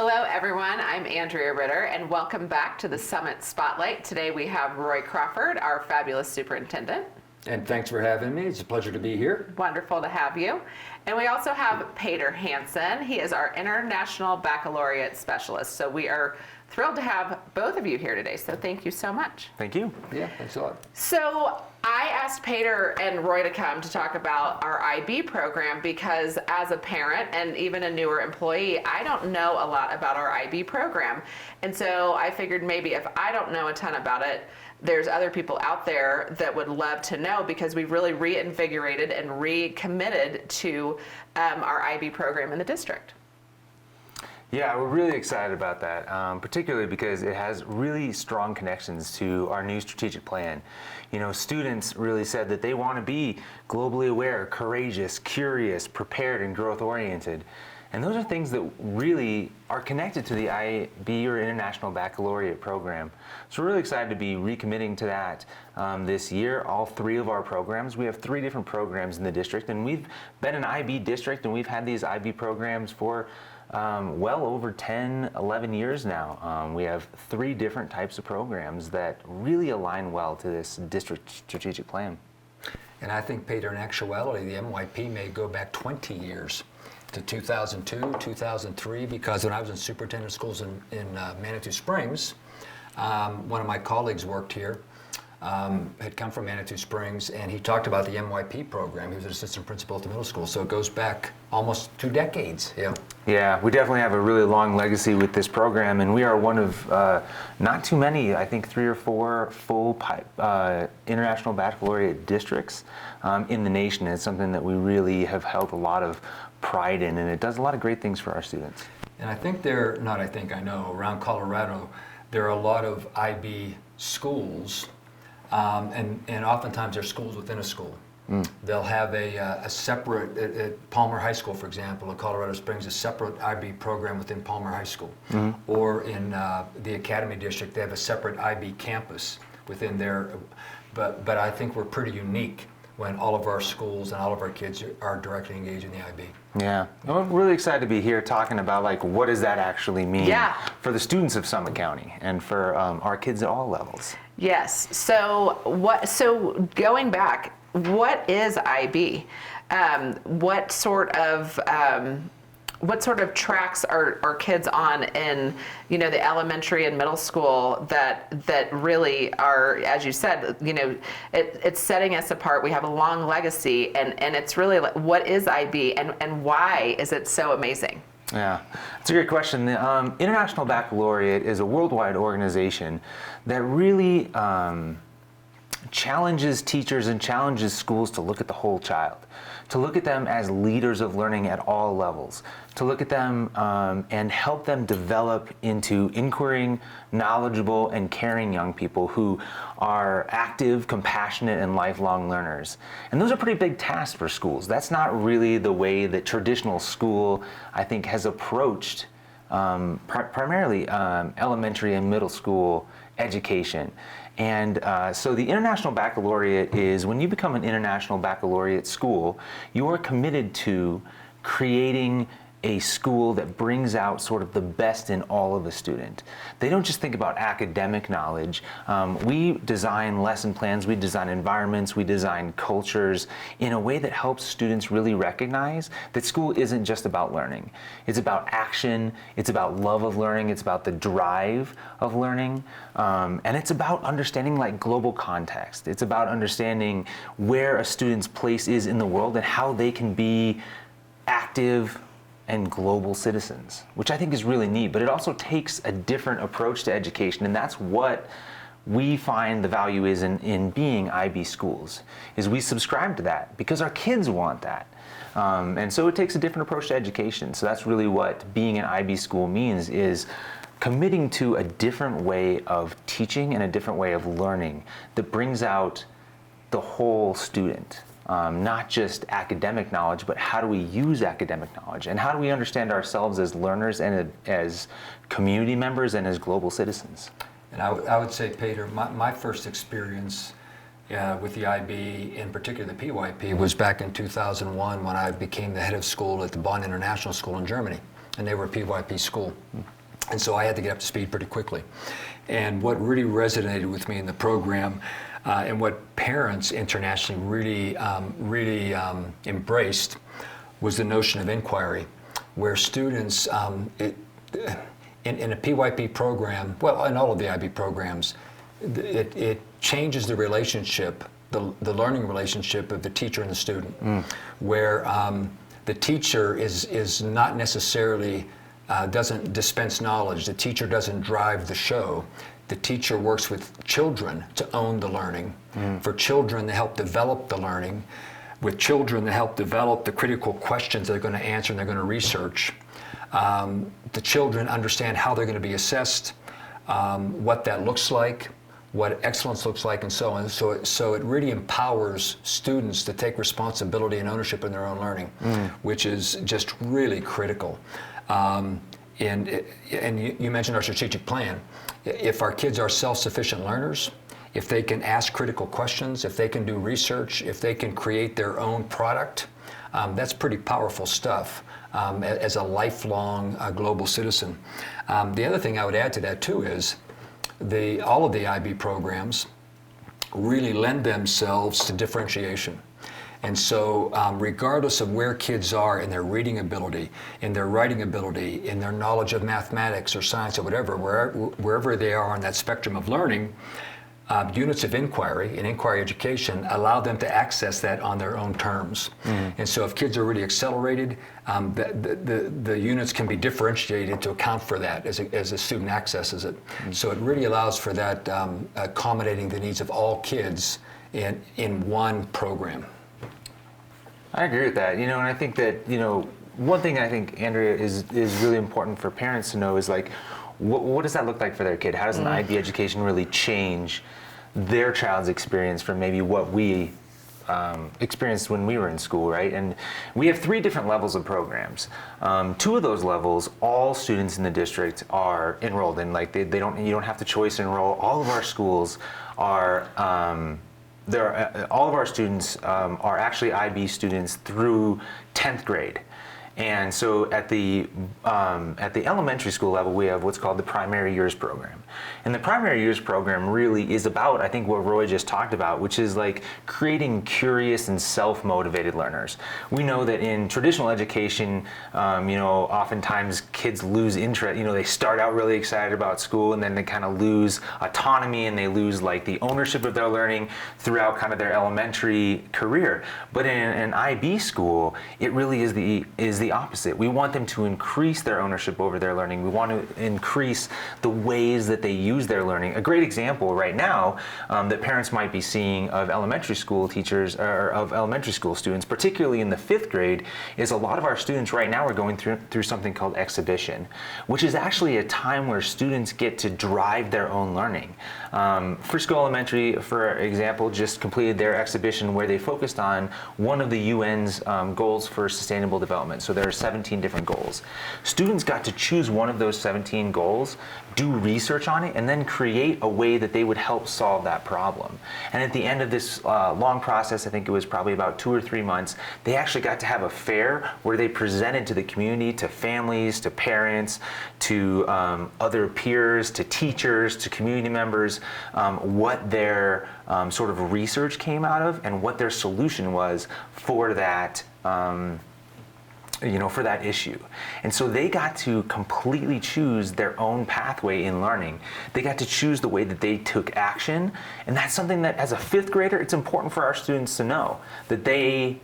Hello everyone, I'm Andrea Ritter and welcome back to the Summit Spotlight. Today we have Roy Crawford, our fabulous superintendent. And thanks for having me. It's a pleasure to be here. Wonderful to have you. And we also have Peder Hansen. He is our International Baccalaureate Specialist. So we are thrilled to have both of you here today. So thank you so much. Thank you. Yeah, thanks a lot. So I asked Peder and Roy to come to talk about our IB program because as a parent and even a newer employee, I don't know a lot about our IB program. And so I figured maybe if I don't know a ton about it, there's other people out there that would love to know because we've really reinvigorated and recommitted to our IB program in the district. Yeah, we're really excited about that, particularly because it has really strong connections to our new strategic plan. You know, students really said that they want to be globally aware, courageous, curious, prepared, and growth-oriented. And those are things that really are connected to the IB or International Baccalaureate program. So we're really excited to be recommitting to that this year. All three of our programs, we have three different programs in the district, and we've been an IB district, and we've had these IB programs for well over 10, 11 years now. We have three different types of programs that really align well to this district strategic plan. And I think, Peter, in actuality, the MYP may go back 20 years to 2002, 2003, because when I was in superintendent schools in Manitou Springs, one of my colleagues worked here, had come from Manitou Springs, and he talked about the MYP program. He was an assistant principal at the middle school, so it goes back almost 2 decades. Yeah. Yeah, we definitely have a really long legacy with this program, and we are one of not too many, I think 3 or 4 full international baccalaureate districts in the nation. It's something that we really have held a lot of pride in, and it does a lot of great things for our students. And I think I know, around Colorado, there are a lot of IB schools, and oftentimes they're schools within a school. They'll have a separate, at Palmer High School, for example, in Colorado Springs, a separate IB program within Palmer High School. Or in the Academy District, they have a separate IB campus within there. But I think we're pretty unique when all of our schools and all of our kids are directly engaged in the IB. Yeah, well, I'm really excited to be here talking about what does that actually mean for the students of Summit County and for our kids at all levels. Yes, so going back, what is IB? What sort of tracks are kids on in the elementary and middle school that really are, as you said, it's setting us apart. We have a long legacy, and it's really what is IB and why is it so amazing? Yeah, it's a great question. The International Baccalaureate is a worldwide organization that really challenges teachers and challenges schools to look at the whole child, to look at them as leaders of learning at all levels, to look at them and help them develop into inquiring, knowledgeable, and caring young people who are active, compassionate, and lifelong learners. And those are pretty big tasks for schools. That's not really the way that traditional school, I think, has approached primarily elementary and middle school education. And so the International Baccalaureate is, when you become an International Baccalaureate school, you are committed to creating a school that brings out sort of the best in all of a student. They don't just think about academic knowledge. We design lesson plans, we design environments, we design cultures in a way that helps students really recognize that school isn't just about learning. It's about action, it's about love of learning, it's about the drive of learning, and it's about understanding global context. It's about understanding where a student's place is in the world and how they can be active and global citizens, which I think is really neat. But it also takes a different approach to education, and that's what we find the value is in being IB schools, is we subscribe to that because our kids want that. And so it takes a different approach to education. So that's really what being an IB school means, is committing to a different way of teaching and a different way of learning that brings out the whole student. Not just academic knowledge, but how do we use academic knowledge, and how do we understand ourselves as learners and as community members and as global citizens. And I would say, Peter, my first experience with the IB, in particular the PYP, was back in 2001 when I became the head of school at the Bonn International School in Germany. and they were a PYP school. And so I had to get up to speed pretty quickly. And what really resonated with me in the program, and what parents internationally really embraced, was the notion of inquiry, where students, in a PYP program, well, in all of the IB programs, it changes the relationship, the learning relationship of the teacher and the student, where the teacher is not necessarily, doesn't dispense knowledge. The teacher doesn't drive the show. The teacher works with children to own the learning, for children to help develop the learning, with children to help develop the critical questions they're going to answer and they're going to research. The children understand how they're going to be assessed, what that looks like, what excellence looks like, and so on. So it really empowers students to take responsibility and ownership in their own learning, which is just really critical. And you mentioned our strategic plan. If our kids are self-sufficient learners, if they can ask critical questions, if they can do research, if they can create their own product, that's pretty powerful stuff as a lifelong global citizen. The other thing I would add to that too is all of the IB programs really lend themselves to differentiation. And so regardless of where kids are in their reading ability, in their writing ability, in their knowledge of mathematics or science or whatever, wherever they are on that spectrum of learning, units of inquiry and inquiry education allow them to access that on their own terms. And so if kids are really accelerated, the units can be differentiated to account for that as a student accesses it. So it really allows for that accommodating the needs of all kids in one program. I agree with that. And I think that, one thing I think, Andrea, is really important for parents to know is like, what does that look like for their kid? How does an IB education really change their child's experience from maybe what we experienced when we were in school, right? And we have 3 different levels of programs. 2 of those levels, all students in the district are enrolled in. Like you don't have to choice enroll. All of our schools are. All of our students are actually IB students through 10th grade. And so at the elementary school level, we have what's called the primary years program. And the primary years program really is about, I think, what Roy just talked about, which is like creating curious and self-motivated learners. We know that in traditional education, oftentimes kids lose interest. They start out really excited about school, and then they kind of lose autonomy, and they lose like the ownership of their learning throughout kind of their elementary career. But in an IB school, it really is the opposite. We want them to increase their ownership over their learning. We want to increase the ways that they use their learning. A great example right now that parents might be seeing of elementary school teachers or of elementary school students, particularly in the 5th grade, is a lot of our students right now are going through something called exhibition, which is actually a time where students get to drive their own learning. Frisco Elementary, for example, just completed their exhibition where they focused on one of the UN's goals for sustainable development. So there are 17 different goals. Students got to choose one of those 17 goals, do research on it, and then create a way that they would help solve that problem. And at the end of this long process, I think it was probably about 2 or 3 months, they actually got to have a fair where they presented to the community, to families, to parents, to other peers, to teachers, to community members, what their sort of research came out of and what their solution was for that for that issue. And so they got to completely choose their own pathway in learning. They got to choose the way that they took action. And that's something that as a 5th grader, it's important for our students to know that they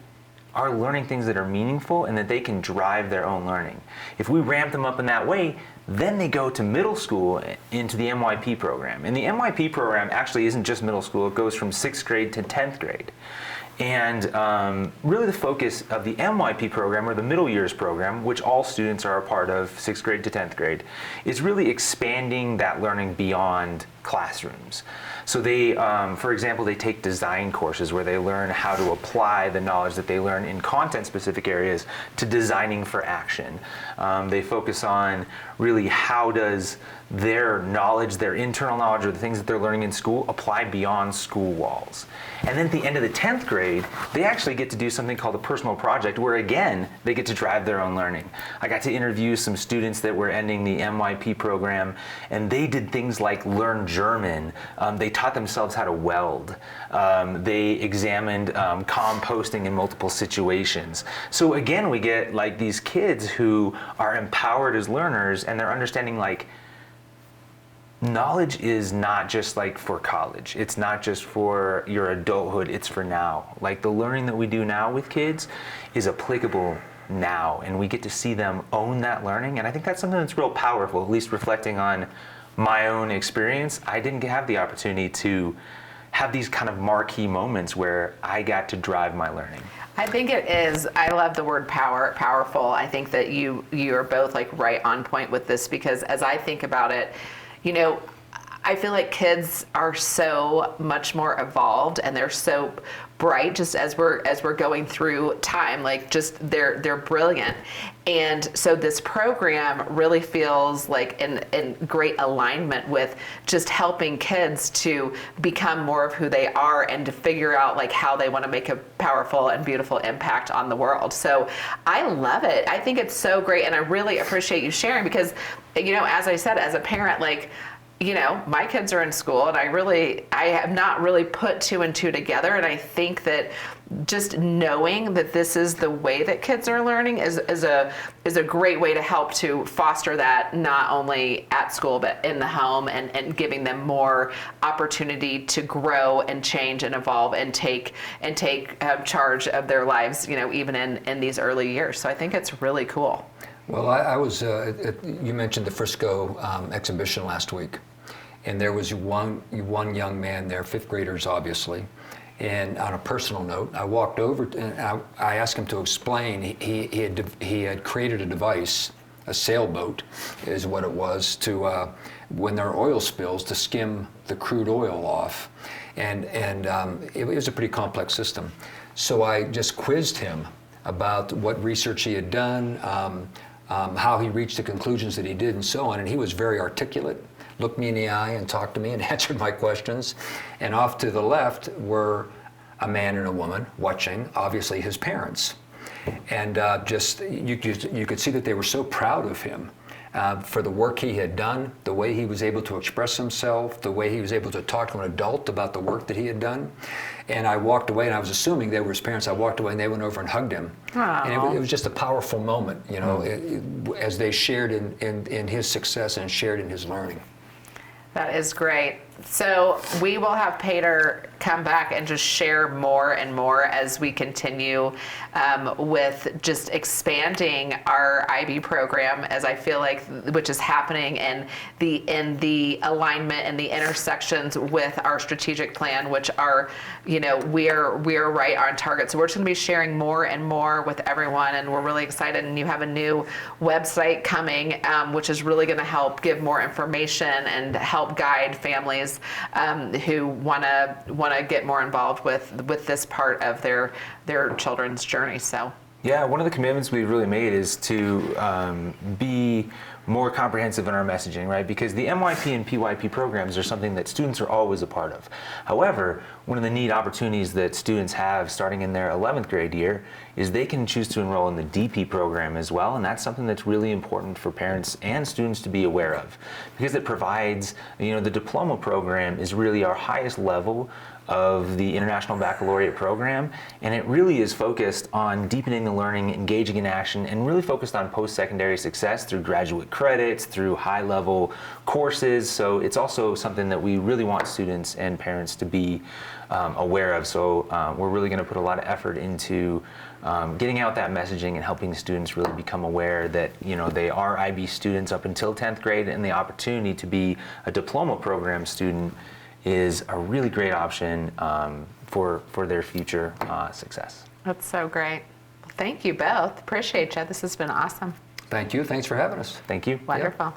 are learning things that are meaningful and that they can drive their own learning. If we ramp them up in that way, then they go to middle school into the MYP program. And the MYP program actually isn't just middle school, it goes from 6th grade to 10th grade. And really the focus of the MYP program, or the middle years program, which all students are a part of, 6th grade to 10th grade, is really expanding that learning beyond classrooms. So they, for example, they take design courses where they learn how to apply the knowledge that they learn in content-specific areas to designing for action. They focus on really how does their knowledge, their internal knowledge, or the things that they're learning in school apply beyond school walls. And then at the end of the 10th grade, grade, they actually get to do something called a personal project where, again, they get to drive their own learning. I got to interview some students that were ending the MYP program, and they did things like learn German. They taught themselves how to weld. They examined composting in multiple situations. So again, we get like these kids who are empowered as learners, and they're understanding like, knowledge is not just like for college. It's not just for your adulthood, it's for now. Like the learning that we do now with kids is applicable now, and we get to see them own that learning. And I think that's something that's real powerful, at least reflecting on my own experience. I didn't have the opportunity to have these kind of marquee moments where I got to drive my learning. I think it is. I love the word powerful. I think that you are both like right on point with this, because as I think about it, you know, I feel like kids are so much more evolved, and they're so bright just as we're going through time. Like just they're brilliant. And so this program really feels like in great alignment with just helping kids to become more of who they are and to figure out like how they want to make a powerful and beautiful impact on the world. So I love it. I think it's so great, and I really appreciate you sharing, because, you know, as I said, as a parent, like, you know, my kids are in school, and I have not really put two and two together. And I think that just knowing that this is the way that kids are learning is a great way to help to foster that, not only at school, but in the home, and giving them more opportunity to grow and change and evolve and take charge of their lives, you know, even in these early years. So I think it's really cool. Well, I was, you mentioned the Frisco exhibition last week, and there was one young man there, fifth graders obviously, and on a personal note, I walked over and I asked him to explain. He had created a device, a sailboat is what it was, to when there are oil spills, to skim the crude oil off, and it was a pretty complex system. So I just quizzed him about what research he had done, how he reached the conclusions that he did, and so on. And he was very articulate, looked me in the eye and talked to me and answered my questions. And off to the left were a man and a woman watching, obviously his parents. And you could see that they were so proud of him for the work he had done, the way he was able to express himself, the way he was able to talk to an adult about the work that he had done. And I walked away, and I was assuming they were his parents. I walked away, and they went over and hugged him. Aww. And it was just a powerful moment, you know, as they shared in his success and shared in his learning. That is great. So we will have Peder come back and just share more and more as we continue with just expanding our IB program, as I feel like, which is happening in the alignment and the intersections with our strategic plan, which are, you know, we're right on target. So we're just going to be sharing more and more with everyone, and we're really excited. And you have a new website coming, which is really going to help give more information and help guide families who want to get more involved with this part of their children's journey. So yeah, one of the commitments we've really made is to be more comprehensive in our messaging, right? Because the MYP and PYP programs are something that students are always a part of. However, one of the neat opportunities that students have starting in their 11th grade year is they can choose to enroll in the DP program as well, and that's something that's really important for parents and students to be aware of, because it provides, you know, the diploma program is really our highest level of the International Baccalaureate program, and it really is focused on deepening the learning, engaging in action, and really focused on post-secondary success through graduate credits, through high-level courses. So it's also something that we really want students and parents to be aware of. So we're really going to put a lot of effort into getting out that messaging and helping students really become aware that, you know, they are IB students up until 10th grade, and the opportunity to be a diploma program student is a really great option for their future success. that's so great. Thank you both. Appreciate you. This has been awesome. Thank you. Thanks for having us. Thank you. Wonderful.